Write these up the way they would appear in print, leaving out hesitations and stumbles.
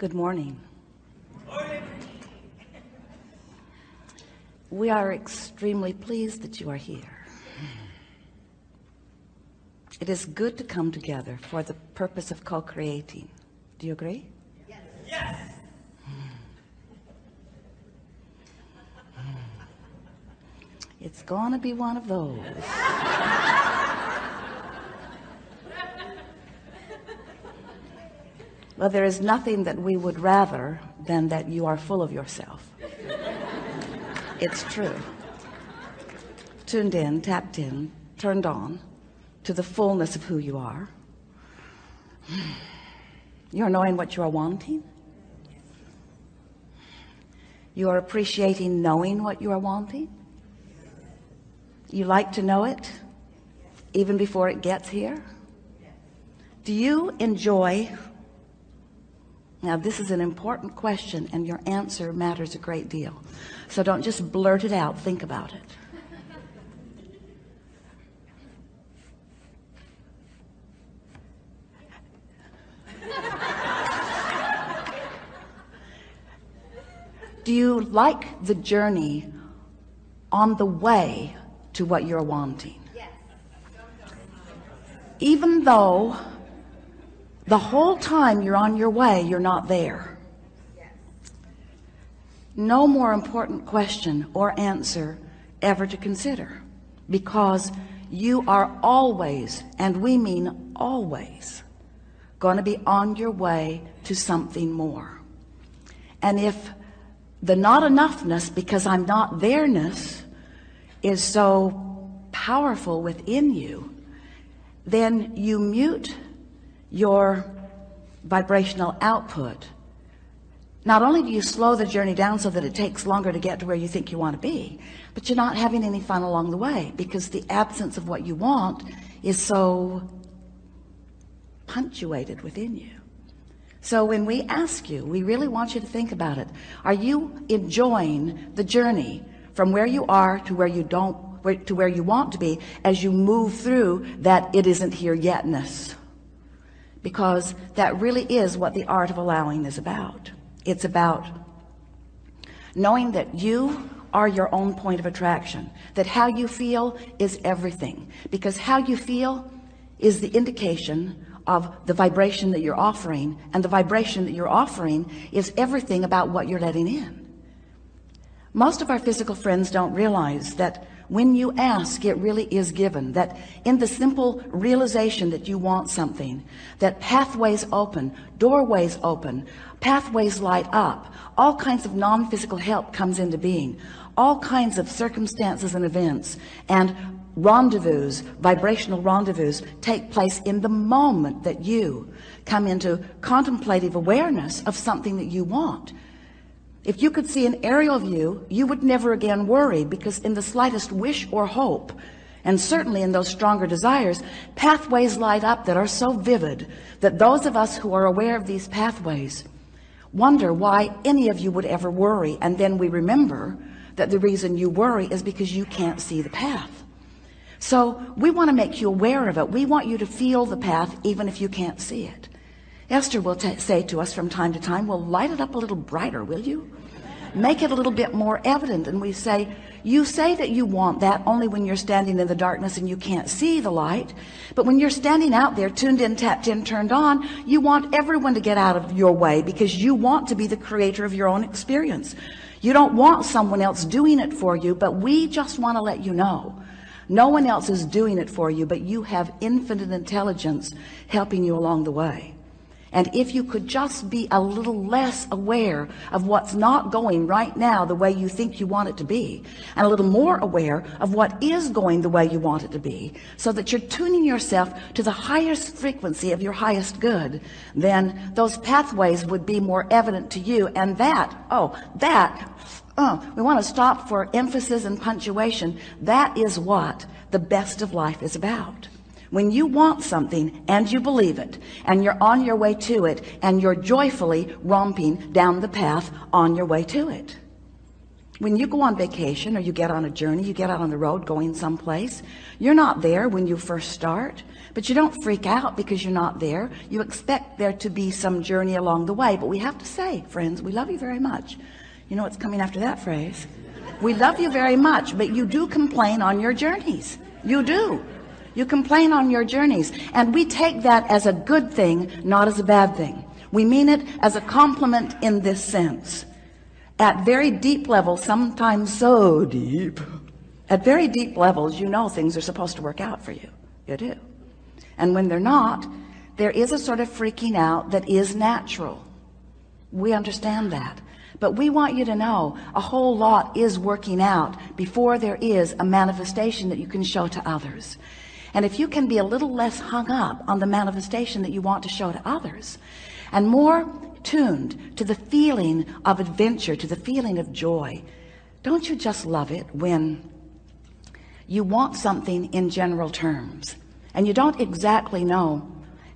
Good morning. We are extremely pleased that you are here. It is good to come together for the purpose of co-creating. Do you agree? Yes. Yes. It's gonna be one of those. Well, there is nothing that we would rather than that you are full of yourself. It's true. Tuned in, tapped in, turned on to the fullness of who you are. You're knowing what you are wanting. You are appreciating knowing what you are wanting. You like to know it even before it gets here. Do you enjoy? Now, this is an important question, and your answer matters a great deal. So don't just blurt it out. Think about it. Do you like the journey on the way to what you're wanting? Yes. Even though the whole time you're on your way, you're not there. Yes. No more important question or answer ever to consider, because you are always, and we mean always, going to be on your way to something more. And if the not enoughness, because I'm not there-ness, is so powerful within you, then you mute your vibrational output. Not only do you slow the journey down so that it takes longer to get to where you think you want to be, but you're not having any fun along the way, because the absence of what you want is so punctuated within you. So when we ask you, we really want you to think about it. Are you enjoying the journey from where you are to where you to where you want to be, as you move through that it isn't here yetness? Because that really is what the art of allowing is about. It's about knowing that you are your own point of attraction, that how you feel is everything, because how you feel is the indication of the vibration that you're offering, and the vibration that you're offering is everything about what you're letting in. Most of our physical friends don't realize that when you ask, it really is given, that in the simple realization that you want something, that pathways open, doorways open, pathways light up, all kinds of non-physical help comes into being, all kinds of circumstances and events and rendezvous, vibrational rendezvous, take place in the moment that you come into contemplative awareness of something that you want. If you could see an aerial view, you would never again worry, because in the slightest wish or hope, and certainly in those stronger desires, pathways light up that are so vivid that those of us who are aware of these pathways wonder why any of you would ever worry. And then we remember that the reason you worry is because you can't see the path. So we want to make you aware of it. We want you to feel the path even if you can't see it. Esther will say to us from time to time, well, light it up a little brighter, will you? Make it a little bit more evident. And we say, you say that you want that only when you're standing in the darkness and you can't see the light. But when you're standing out there, tuned in, tapped in, turned on, you want everyone to get out of your way, because you want to be the creator of your own experience. You don't want someone else doing it for you, but we just want to let you know. No one else is doing it for you, but you have infinite intelligence helping you along the way. And if you could just be a little less aware of what's not going right now the way you think you want it to be, and a little more aware of what is going the way you want it to be, so that you're tuning yourself to the highest frequency of your highest good, then those pathways would be more evident to you. And we want to stop for emphasis and punctuation. That is what the best of life is about. When you want something and you believe it, and you're on your way to it, and you're joyfully romping down the path on your way to it. When you go on vacation or you get on a journey, you get out on the road going someplace, you're not there when you first start, but you don't freak out because you're not there. You expect there to be some journey along the way. But we have to say, friends, we love you very much. You know what's coming after that phrase? We love you very much, but you do complain on your journeys. You do. You complain on your journeys. And we take that as a good thing, not as a bad thing. We mean it as a compliment in this sense. At very deep levels, sometimes so deep, at very deep levels, you know things are supposed to work out for you. You do. And when they're not, there is a sort of freaking out that is natural. We understand that. But we want you to know a whole lot is working out before there is a manifestation that you can show to others. And if you can be a little less hung up on the manifestation that you want to show to others, and more tuned to the feeling of adventure, to the feeling of joy, don't you just love it when you want something in general terms and you don't exactly know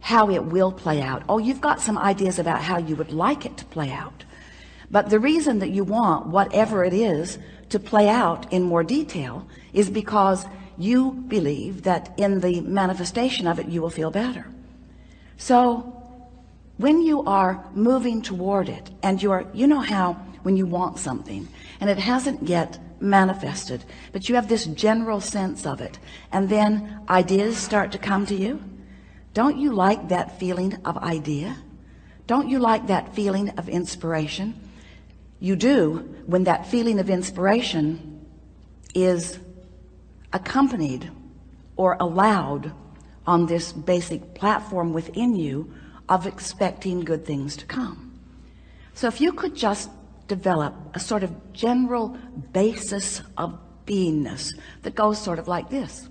how it will play out? Oh, you've got some ideas about how you would like it to play out, but the reason that you want whatever it is to play out in more detail is because you believe that in the manifestation of it you will feel better. So when you are moving toward it, and you know how when you want something and it hasn't yet manifested, but you have this general sense of it, and then ideas start to come to you. Don't you like that feeling of idea? Don't you like that feeling of inspiration? You do when that feeling of inspiration is accompanied or allowed on this basic platform within you of expecting good things to come. So if you could just develop a sort of general basis of beingness that goes sort of like this.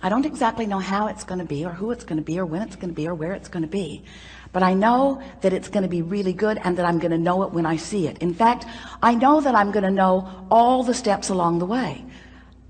I don't exactly know how it's going to be or who it's going to be or when it's going to be or where it's going to be, but I know that it's going to be really good and that I'm going to know it when I see it. In fact, I know that I'm going to know all the steps along the way,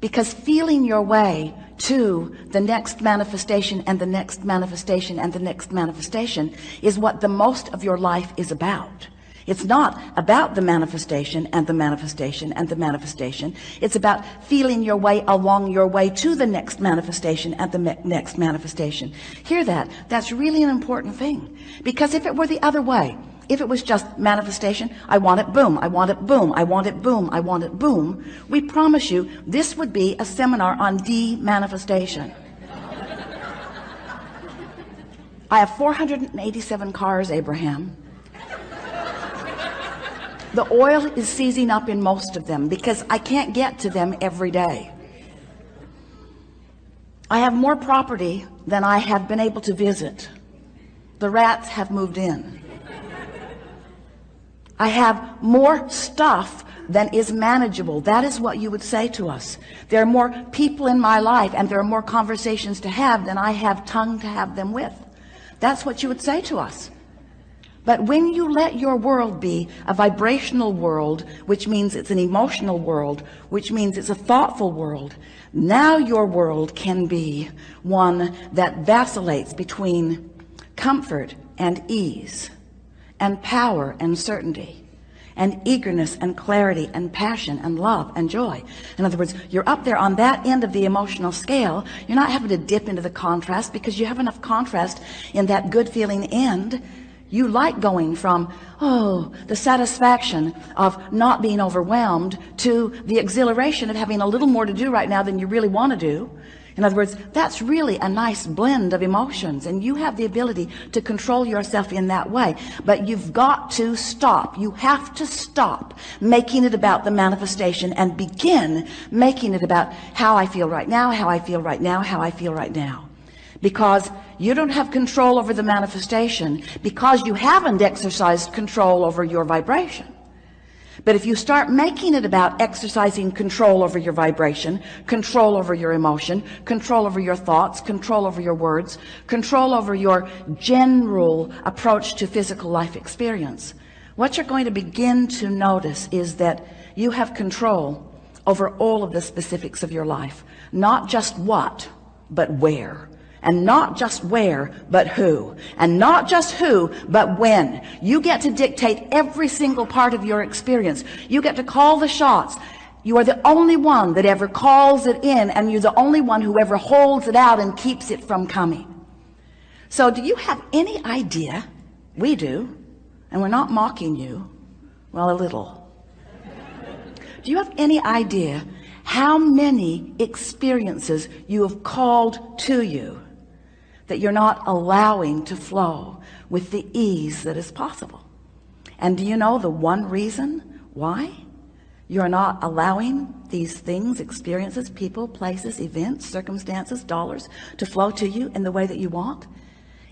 because feeling your way to the next manifestation and the next manifestation and the next manifestation is what the most of your life is about. It's not about the manifestation and the manifestation and the manifestation. It's about feeling your way along your way to the next manifestation and the next manifestation. Hear that. That's really an important thing, because if it were the other way, if it was just manifestation, I want it, boom, I want it, boom, I want it, boom, I want it, boom, we promise you this would be a seminar on de-manifestation. I have 487 cars, Abraham. The oil is seizing up in most of them because I can't get to them every day. I have more property than I have been able to visit. The rats have moved in. I have more stuff than is manageable. That is what you would say to us. There are more people in my life and there are more conversations to have than I have tongue to have them with. That's what you would say to us. But when you let your world be a vibrational world, which means it's an emotional world, which means it's a thoughtful world, now your world can be one that vacillates between comfort and ease, and power and certainty, and eagerness and clarity and passion and love and joy. In other words, you're up there on that end of the emotional scale. You're not having to dip into the contrast because you have enough contrast in that good feeling end. You like going from, oh, the satisfaction of not being overwhelmed to the exhilaration of having a little more to do right now than you really want to do. In other words, that's really a nice blend of emotions, and you have the ability to control yourself in that way. But you've got to stop. You have to stop making it about the manifestation and begin making it about how I feel right now, how I feel right now, how I feel right now. Because you don't have control over the manifestation because you haven't exercised control over your vibration. But if you start making it about exercising control over your vibration, control over your emotion, control over your thoughts, control over your words, control over your general approach to physical life experience, what you're going to begin to notice is that you have control over all of the specifics of your life. Not just what, but where. And not just where, but who. And not just who, but when. You get to dictate every single part of your experience. You get to call the shots. You are the only one that ever calls it in, and you're the only one who ever holds it out and keeps it from coming. So do you have any idea? We do. And we're not mocking you. Well, a little. Do you have any idea how many experiences you have called to you that you're not allowing to flow with the ease that is possible? And do you know the one reason why you're not allowing these things, experiences, people, places, events, circumstances, dollars to flow to you in the way that you want?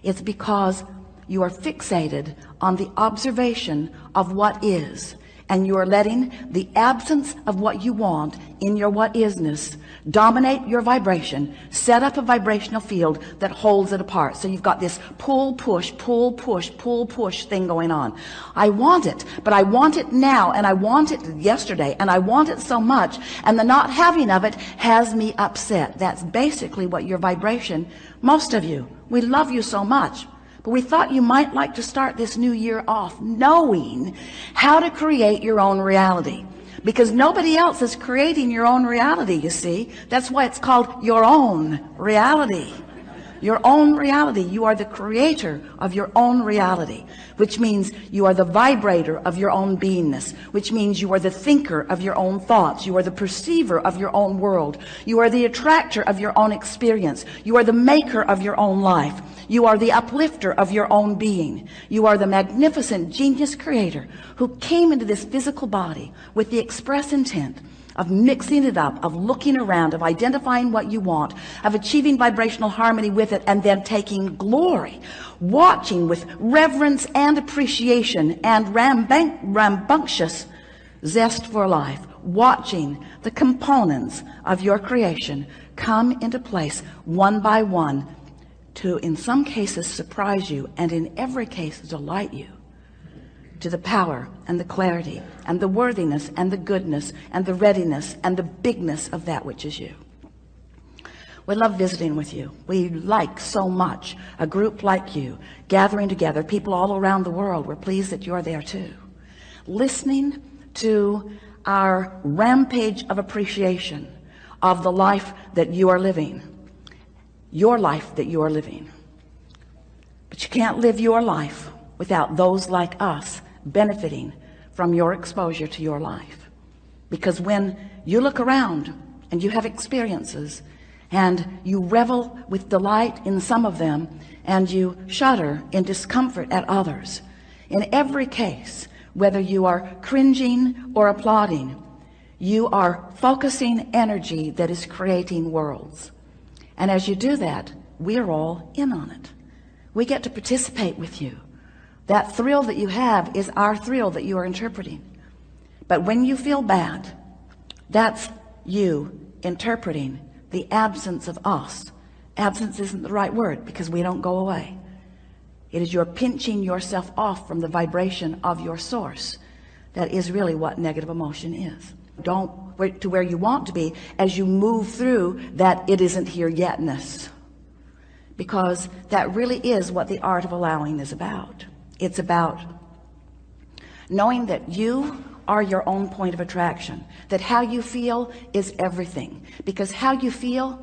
It's because you are fixated on the observation of what is, and you are letting the absence of what you want in your what isness dominate your vibration, set up a vibrational field that holds it apart. So you've got this pull, push, pull, push, pull, push thing going on. I want it, but I want it now, and I want it yesterday, and I want it so much, and the not having of it has me upset. That's basically what your vibration, most of you, we love you so much, but we thought you might like to start this new year off knowing how to create your own reality. Because nobody else is creating your own reality, you see. That's why it's called your own reality. Your own reality. You are the creator of your own reality, which means you are the vibrator of your own beingness, which means you are the thinker of your own thoughts. You are the perceiver of your own world. You are the attractor of your own experience. You are the maker of your own life. You are the uplifter of your own being. You are the magnificent genius creator who came into this physical body with the express intent of mixing it up, of looking around, of identifying what you want, of achieving vibrational harmony with it, and then taking glory, watching with reverence and appreciation and rambunctious zest for life, watching the components of your creation come into place one by one to, in some cases, surprise you, and in every case, delight you to the power and the clarity and the worthiness and the goodness and the readiness and the bigness of that which is you. We love visiting with you. We like so much a group like you gathering together, people all around the world. We're pleased that you're there too, listening to our rampage of appreciation of the life that you are living, your life that you are living. But you can't live your life without those like us benefiting from your exposure to your life. Because when you look around and you have experiences and you revel with delight in some of them and you shudder in discomfort at others, in every case, whether you are cringing or applauding, you are focusing energy that is creating worlds. And as you do that, we're all in on it. We get to participate with you. That thrill that you have is our thrill that you are interpreting. But when you feel bad, that's you interpreting the absence of us. Absence isn't the right word because we don't go away. It is your pinching yourself off from the vibration of your source. That is really what negative emotion is. Don't wait to where you want to be as you move through that it isn't here yetness. Because that really is what the art of allowing is about. It's about knowing that you are your own point of attraction, that how you feel is everything, because how you feel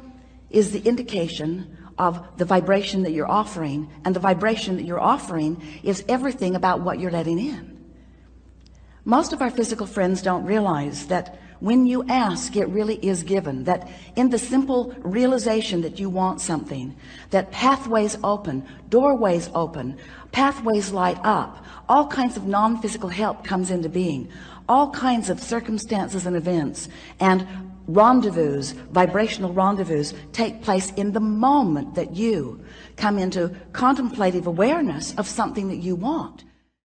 is the indication of the vibration that you're offering, and the vibration that you're offering is everything about what you're letting in. Most of our physical friends don't realize that when you ask, it really is given, that in the simple realization that you want something, that pathways open, doorways open, pathways light up, all kinds of non-physical help comes into being, all kinds of circumstances and events and rendezvous, vibrational rendezvous take place in the moment that you come into contemplative awareness of something that you want.